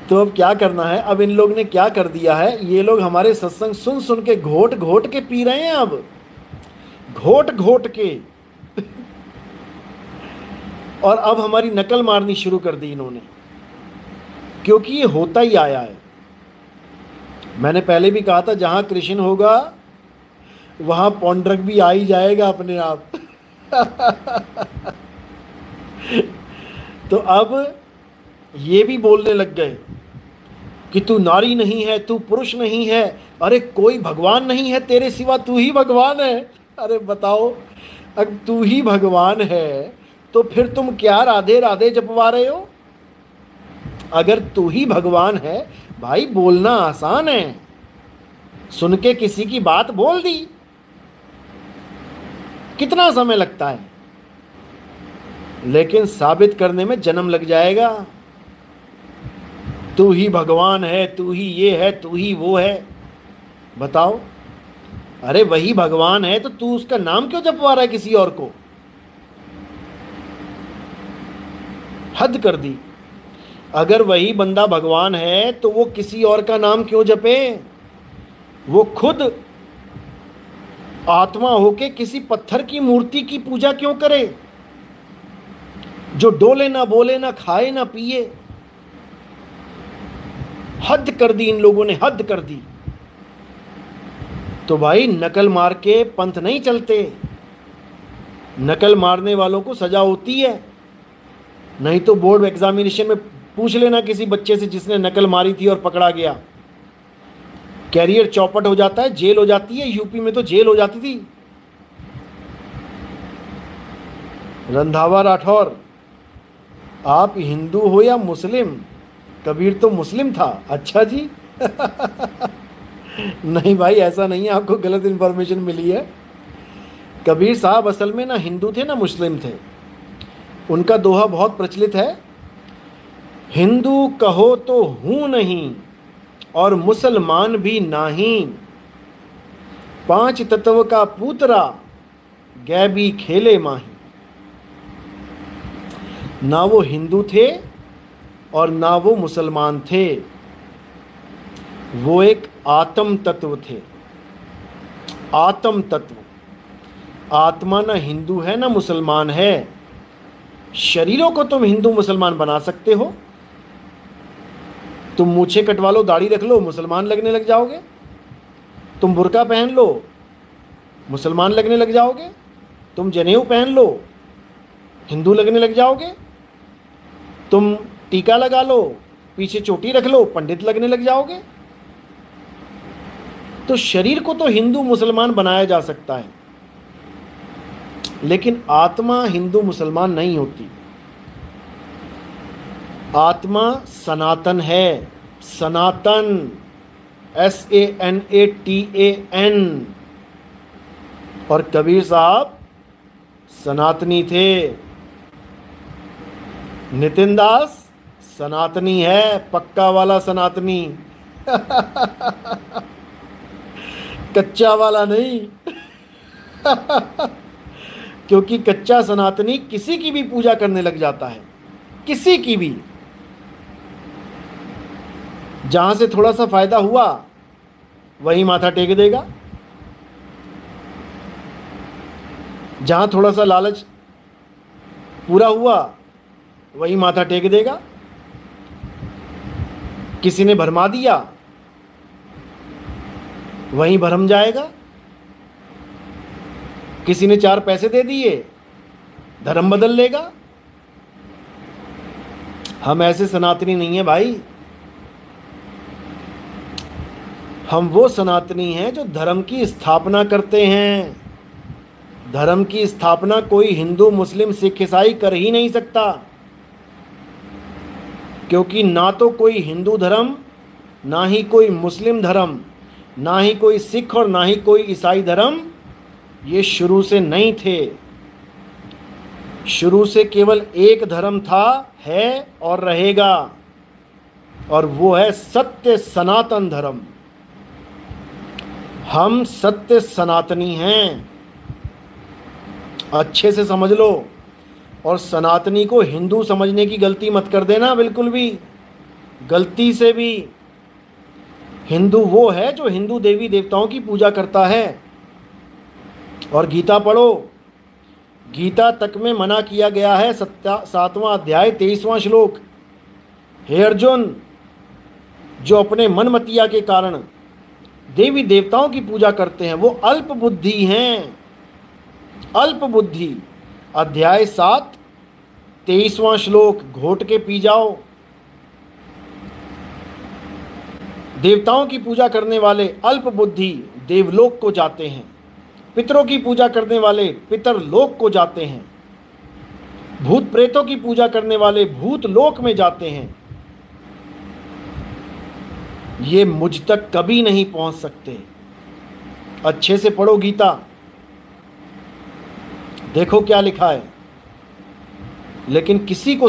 तो अब क्या करना है, अब इन लोग ने क्या कर दिया है, ये लोग हमारे सत्संग सुन सुन के घोट घोट के पी रहे हैं, अब घोट घोट के। और अब हमारी नकल मारनी शुरू कर दी इन्होंने, क्योंकि ये होता ही आया है। मैंने पहले भी कहा था, जहां कृष्ण होगा वहां पौंड्रक भी आ ही जाएगा अपने आप। तो अब ये भी बोलने लग गए कि तू नारी नहीं है, तू पुरुष नहीं है, अरे कोई भगवान नहीं है तेरे सिवा, तू ही भगवान है। अरे बताओ, अगर तू ही भगवान है तो फिर तुम क्या राधे राधे जपवा रहे हो? अगर तू ही भगवान है, भाई बोलना आसान है, सुन के किसी की बात बोल दी, कितना समय लगता है, लेकिन साबित करने में जन्म लग जाएगा। तू ही भगवान है, तू ही ये है, तू ही वो है। बताओ, अरे वही भगवान है तो तू उसका नाम क्यों जपवा रहा है किसी और को? हद कर दी। अगर वही बंदा भगवान है तो वो किसी और का नाम क्यों जपे? वो खुद आत्मा होके किसी पत्थर की मूर्ति की पूजा क्यों करे, जो डोले ना बोले ना खाए ना पिए? हद कर दी इन लोगों ने, हद कर दी। तो भाई नकल मार के पंथ नहीं चलते, नकल मारने वालों को सजा होती है। नहीं तो बोर्ड एग्जामिनेशन में पूछ लेना किसी बच्चे से जिसने नकल मारी थी और पकड़ा गया, कैरियर चौपट हो जाता है, जेल हो जाती है। यूपी में तो जेल हो जाती थी। रंधावा राठौर, आप हिंदू हो या मुस्लिम? कबीर तो मुस्लिम था। अच्छा जी। नहीं भाई, ऐसा नहीं है, आपको गलत इंफॉर्मेशन मिली है। कबीर साहब असल में ना हिंदू थे ना मुस्लिम थे। उनका दोहा बहुत प्रचलित है, हिंदू कहो तो हूं नहीं और मुसलमान भी नहीं, पांच तत्व का पूतरा गैबी खेले माही। ना वो हिंदू थे और ना वो मुसलमान थे, वो एक आत्म तत्व थे। आत्म तत्व, आत्मा ना हिंदू है ना मुसलमान है। शरीरों को तुम हिंदू मुसलमान बना सकते हो, तुम मूछें कटवा लो, दाढ़ी रख लो, मुसलमान लगने लग जाओगे। तुम बुर्का पहन लो, मुसलमान लगने लग जाओगे। तुम जनेऊ पहन लो, हिंदू लगने लग जाओगे। तुम टीका लगा लो, पीछे चोटी रख लो, पंडित लगने लग जाओगे। तो शरीर को तो हिंदू मुसलमान बनाया जा सकता है, लेकिन आत्मा हिंदू मुसलमान नहीं होती। आत्मा सनातन है, सनातन, SANATAN। और कबीर साहब सनातनी थे। नितिन दास सनातनी है, पक्का वाला सनातनी। कच्चा वाला नहीं। क्योंकि कच्चा सनातनी किसी की भी पूजा करने लग जाता है, किसी की भी। जहां से थोड़ा सा फायदा हुआ वहीं माथा टेक देगा, जहां थोड़ा सा लालच पूरा हुआ वहीं माथा टेक देगा। किसी ने भरमा दिया वहीं भरम जाएगा, किसी ने चार पैसे दे दिए धर्म बदल लेगा। हम ऐसे सनातनी नहीं है भाई, हम वो सनातनी हैं जो धर्म की स्थापना करते हैं। धर्म की स्थापना कोई हिंदू मुस्लिम सिख ईसाई कर ही नहीं सकता, क्योंकि ना तो कोई हिंदू धर्म, ना ही कोई मुस्लिम धर्म, ना ही कोई सिख और ना ही कोई ईसाई धर्म ये शुरू से नहीं थे। शुरू से केवल एक धर्म था, है और रहेगा, और वो है सत्य सनातन धर्म। हम सत्य सनातनी हैं, अच्छे से समझ लो। और सनातनी को हिंदू समझने की गलती मत कर देना, बिल्कुल भी, गलती से भी। हिंदू वो है जो हिंदू देवी देवताओं की पूजा करता है। और गीता पढ़ो, गीता तक में मना किया गया है, 7वां अध्याय 23वां श्लोक। हे अर्जुन, जो अपने मनमतिया के कारण देवी देवताओं की पूजा करते हैं वो अल्प बुद्धि हैं, अल्प बुद्धि। अध्याय 7 23वां श्लोक घोट के पी जाओ। देवताओं की पूजा करने वाले अल्प बुद्धि देवलोक को जाते हैं, पितरों की पूजा करने वाले पितरलोक को जाते हैं, भूत प्रेतों की पूजा करने वाले भूत लोक में जाते हैं। ये मुझ तक कभी नहीं पहुंच सकते। अच्छे से पढ़ो गीता, देखो क्या लिखा है। लेकिन किसी को